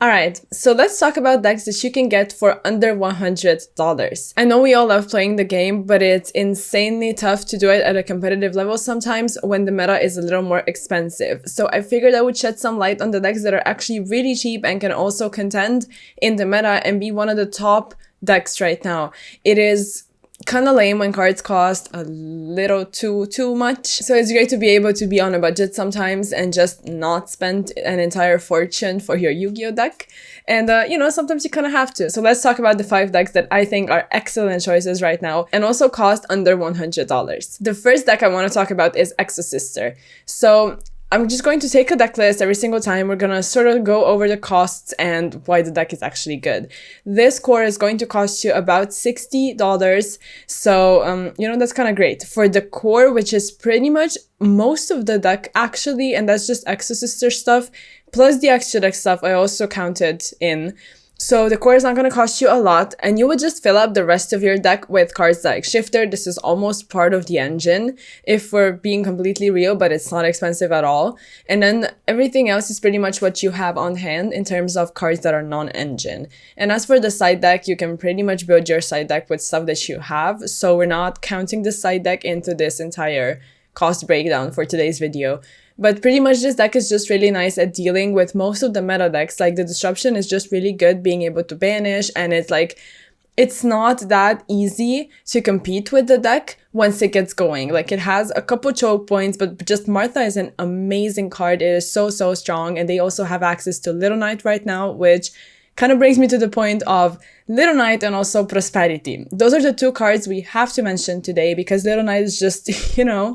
Alright, so let's talk about decks that you can get for under $100. I know we all love playing the game, but it's insanely tough to do it at a competitive level sometimes when the meta is a little more expensive. So I figured I would shed some light on the decks that are actually really cheap and can also contend in the meta and be one of the top decks right now. It is kind of lame when cards cost a little too much. So it's great to be able to be on a budget sometimes and just not spend an entire fortune for your Yu-Gi-Oh deck. And, sometimes you kind of have to. So let's talk about the 5 decks that I think are excellent choices right now and also cost under $100. The first deck I want to talk about is Exosister. So I'm just going to take a deck list every single time. We're going to sort of go over the costs and why the deck is actually good. This core is going to cost you about $60. So, that's kind of great. For the core, which is pretty much most of the deck actually, and that's just Exosister stuff, plus the extra deck stuff I also counted in. So the core is not going to cost you a lot, and you would just fill up the rest of your deck with cards like Shifter. This is almost part of the engine, if we're being completely real, but it's not expensive at all. And then everything else is pretty much what you have on hand in terms of cards that are non-engine. And as for the side deck, you can pretty much build your side deck with stuff that you have. So we're not counting the side deck into this entire cost breakdown for today's video. But pretty much this deck is just really nice at dealing with most of the meta decks. Like the disruption is just really good, being able to banish, and it's not that easy to compete with the deck once it gets going. Like it has a couple choke points, but just Martha is an amazing card. It is so strong, and they also have access to Little Knight right now, which kind of brings me to the point of Little Knight and also Prosperity. Those are the 2 cards we have to mention today because Little Knight is just,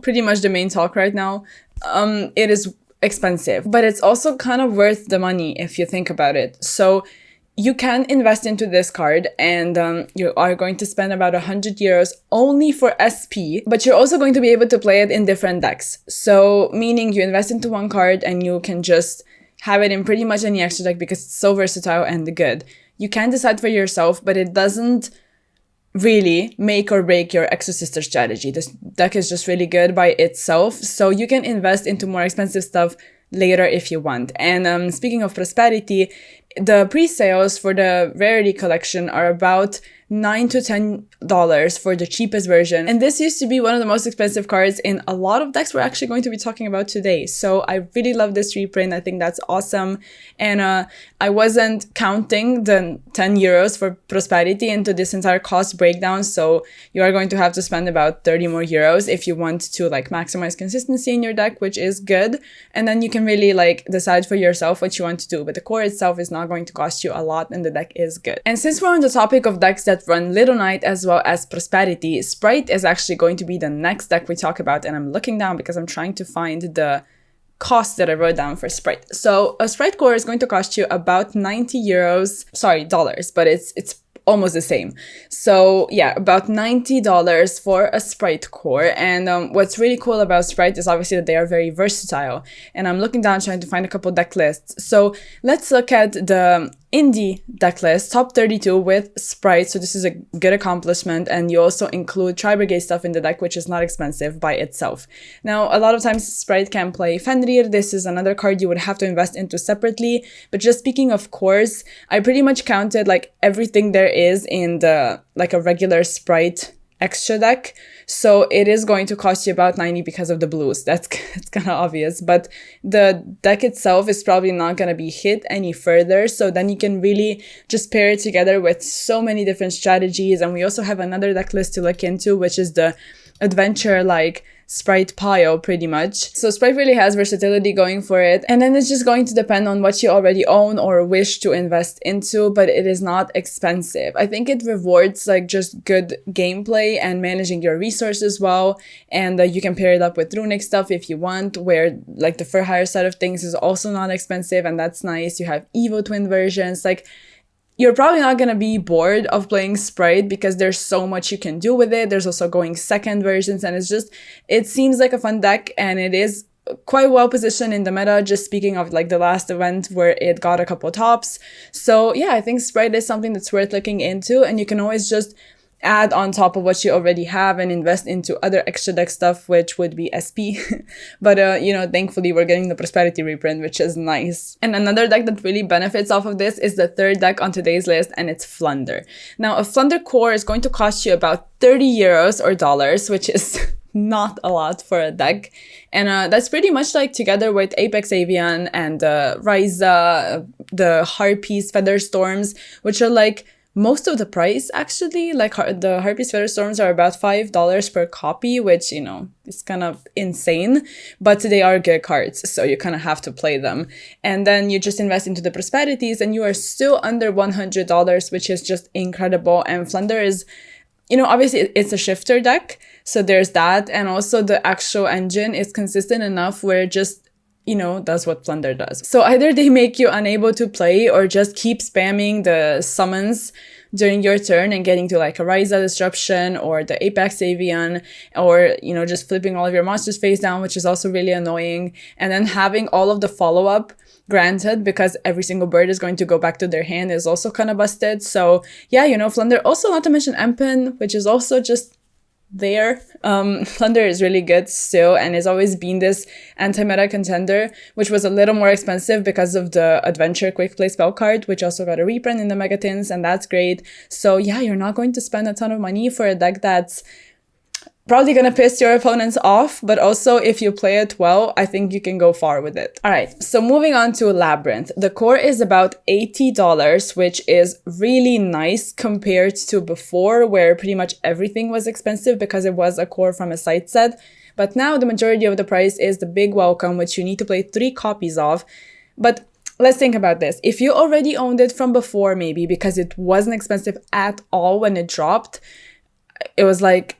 pretty much the main talk right now. It is expensive, but it's also kind of worth the money if you think about it. So you can invest into this card and you are going to spend about 100 euros only for SP, but you're also going to be able to play it in different decks. So meaning you invest into one card and you can just have it in pretty much any extra deck because it's so versatile and good. You can decide for yourself, but it doesn't really make or break your Exosister strategy. This deck is just really good by itself, so you can invest into more expensive stuff later if you want. And speaking of Prosperity, the pre-sales for the Rarity Collection are about $9 to $10 for the cheapest version. And this used to be one of the most expensive cards in a lot of decks we're actually going to be talking about today. So I really love this reprint. I think that's awesome. And I wasn't counting the 10 euros for Prosperity into this entire cost breakdown. So you are going to have to spend about 30 more euros if you want to maximize consistency in your deck, which is good. And then you can really decide for yourself what you want to do. But the core itself is not going to cost you a lot and the deck is good. And since we're on the topic of decks that run Little Knight as well as Prosperity, Sprite is actually going to be the next deck we talk about, and I'm looking down because I'm trying to find the cost that I wrote down for Sprite. So a Sprite core is going to cost you about 90 euros, sorry, dollars, but it's almost the same. So yeah, about $90 for a Sprite core. And what's really cool about Sprite is obviously that they are very versatile. And I'm looking down trying to find a couple deck lists. So let's look at the indie deck list, top 32 with Sprite. So this is a good accomplishment. And you also include Tri-Brigade stuff in the deck, which is not expensive by itself. Now, a lot of times Sprite can play Fenrir. This is another card you would have to invest into separately. But just speaking of cores, I pretty much counted everything there is in the a regular Sprite extra deck. So it is going to cost you about 90 because of the blues. It's kind of obvious, but the deck itself is probably not going to be hit any further. So then you can really just pair it together with so many different strategies. And we also have another deck list to look into, which is the adventure Sprite pile pretty much. So Sprite really has versatility going for it. And then it's just going to depend on what you already own or wish to invest into, but it is not expensive. I think it rewards just good gameplay and managing your resources well. And you can pair it up with runic stuff if you want, where the for hire side of things is also not expensive, and that's nice. You have Evo Twin versions. You're probably not going to be bored of playing Sprite because there's so much you can do with it. There's also going second versions, and it seems like a fun deck, and it is quite well positioned in the meta, just speaking of the last event where it got a couple tops. So yeah, I think Sprite is something that's worth looking into, and you can always just add on top of what you already have and invest into other extra deck stuff, which would be SP. But, thankfully we're getting the Prosperity reprint, which is nice. And another deck that really benefits off of this is the third deck on today's list, and it's Flunder. Now, a Flunder core is going to cost you about 30 euros or dollars, which is not a lot for a deck. And that's pretty much like together with Apex Avian and Ryza, the Harpies Feather Storms, which are like most of the price actually. Like the Harpies Feather Storms are about $5 per copy, which, is kind of insane, but they are good cards, so you kind of have to play them. And then you just invest into the Prosperities and you are still under $100, which is just incredible. And Flunder is, obviously it's a shifter deck, so there's that. And also the actual engine is consistent enough where it just, does what Flunder does. So either they make you unable to play or just keep spamming the summons during your turn and getting to like a Ryza Disruption or the Apex Avian, or, just flipping all of your monsters face down, which is also really annoying. And then having all of the follow-up granted because every single bird is going to go back to their hand is also kind of busted. So yeah, Flunder. Also, not to mention Empen, which is also just there. Flunder is really good still and has always been this anti-meta contender, which was a little more expensive because of the Adventure Quick Play spell card, which also got a reprint in the Megatins, and that's great. So yeah, you're not going to spend a ton of money for a deck that's probably gonna piss your opponents off, but also if you play it well, I think you can go far with it. All right, so moving on to Labyrinth. The core is about $80, which is really nice compared to before, where pretty much everything was expensive because it was a core from a side set. But now the majority of the price is the Big Welcome, which you need to play 3 copies of. But let's think about this. If you already owned it from before, maybe because it wasn't expensive at all when it dropped, it was like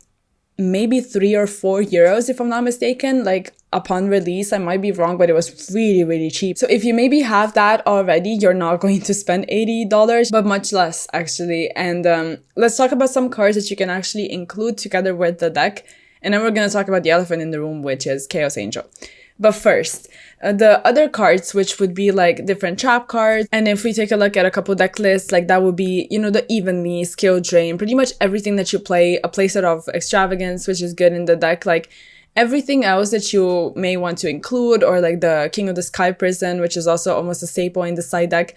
maybe 3 or 4 euros, if I'm not mistaken, like upon release. I might be wrong, but it was really, really cheap. So if you maybe have that already, you're not going to spend $80, but much less actually. And let's talk about some cards that you can actually include together with the deck. And then we're going to talk about the elephant in the room, which is Chaos Angel. But first, the other cards, which would be like different trap cards. And if we take a look at a couple deck lists, like that would be, the Evenly, Skill Drain, pretty much everything that you play, a playset of Extravagance, which is good in the deck, like everything else that you may want to include, or like the King of the Sky Prison, which is also almost a staple in the side deck.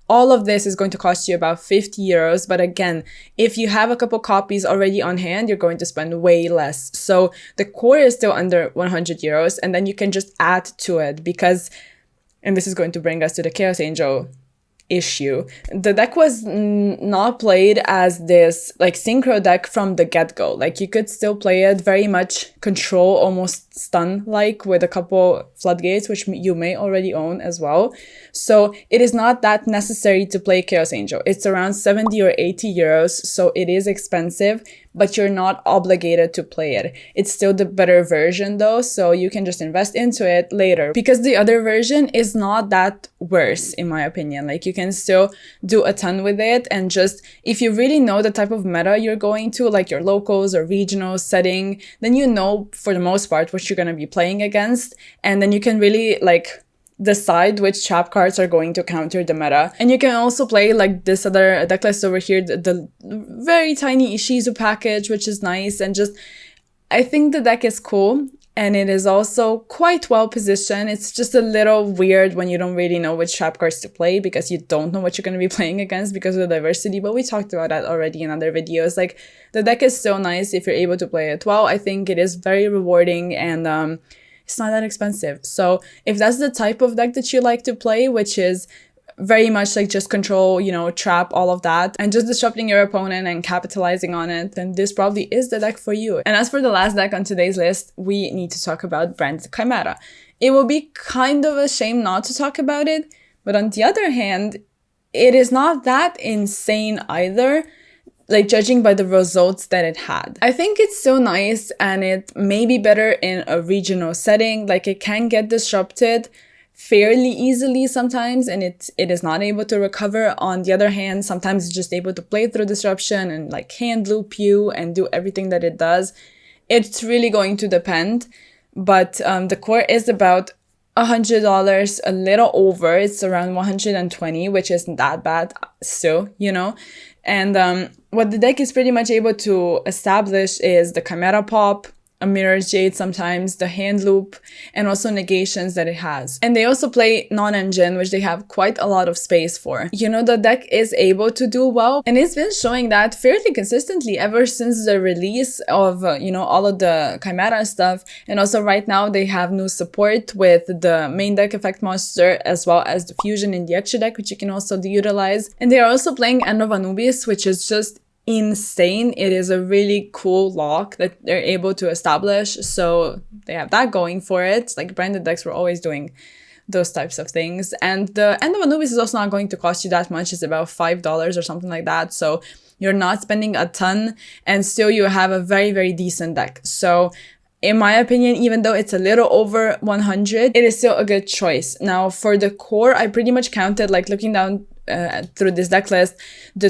All of this is going to cost you about 50 euros. But again, if you have a couple copies already on hand, you're going to spend way less. So the core is still under 100 euros, and then you can just add to it because, and this is going to bring us to the Chaos Angel issue. The deck was not played as this like synchro deck from the get-go. Like you could still play it very much control, almost stun like, with a couple floodgates, which you may already own as well. So it is not that necessary to play Chaos Angel. It's around 70 or 80 euros, so it is expensive, but you're not obligated to play it. It's still the better version though, so you can just invest into it later, because the other version is not that worse in my opinion. Like you can still do a ton with it, and just if you really know the type of meta you're going to, like your locals or regional setting, then you know for the most part what you're going to be playing against, and then you can really like decide which trap cards are going to counter the meta. And you can also play like this other decklist over here, the very tiny Ishizu package, which is nice. And just, I think the deck is cool, and it is also quite well positioned. It's just a little weird when you don't really know which trap cards to play, because you don't know what you're going to be playing against because of the diversity, but we talked about that already in other videos. Like the deck is so nice if you're able to play it well. I think it is very rewarding, and it's not that expensive. So if that's the type of deck that you like to play, which is very much like just control, trap, all of that, and just disrupting your opponent and capitalizing on it, then this probably is the deck for you. And as for the last deck on today's list, we need to talk about Branded Chimera. It will be kind of a shame not to talk about it, but on the other hand, it is not that insane either, like judging by the results that it had. I think it's so nice, and it may be better in a regional setting. Like it can get disrupted fairly easily sometimes, and it is not able to recover. On the other hand, sometimes it's just able to play through disruption and like hand loop you and do everything that it does. It's really going to depend, but the core is about $100, a little over. It's around 120, which isn't that bad still, you know. And what the deck is pretty much able to establish is the Chimera Pop, a Mirror Jade sometimes, the Hand Loop, and also negations that it has. And they also play non-engine, which they have quite a lot of space for. You know, the deck is able to do well, and it's been showing that fairly consistently ever since the release of, you know, all of the Chimera stuff. And also right now they have new support with the main deck effect monster, as well as the fusion in the extra deck, which you can also utilize. And they are also playing End of Anubis, which is just insane. It is a really cool lock that they're able to establish, so they have that going for it. Like, branded decks were always doing those types of things. And the End of Anubis is also not going to cost you that much. It's about $5 or something like that, so you're not spending a ton, and still you have a very, very decent deck. So in my opinion, even though it's a little over 100, it is still a good choice. Now, for the core, I pretty much counted, like, looking down through this deck list, the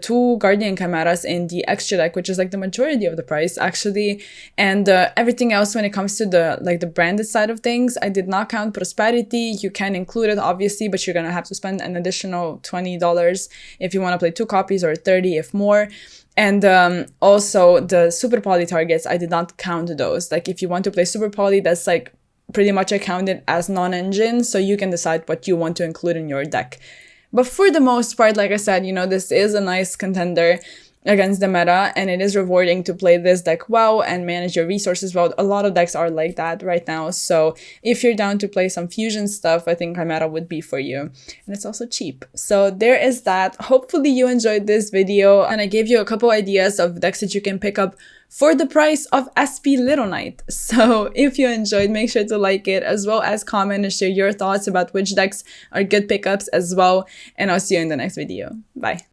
two Guardian Chimeras in the extra deck, which is like the majority of the price actually, and everything else when it comes to the branded side of things, I did not count Prosperity. You can include it obviously, but you're gonna have to spend an additional $20 if you want to play 2 copies, or 30 if more. And also the Super Poly targets, I did not count those. Like, if you want to play Super Poly, that's like pretty much accounted as non-engine, so you can decide what you want to include in your deck. But for the most part, like I said, you know, this is a nice contender against the meta, and it is rewarding to play this deck well and manage your resources well. A lot of decks are like that right now, so if you're down to play some fusion stuff, I think Chimera would be for you. And it's also cheap. So there is that. Hopefully you enjoyed this video, and I gave you a couple ideas of decks that you can pick up for the price of SP Little Knight. So if you enjoyed, make sure to like it, as well as comment and share your thoughts about which decks are good pickups as well. And I'll see you in the next video. Bye.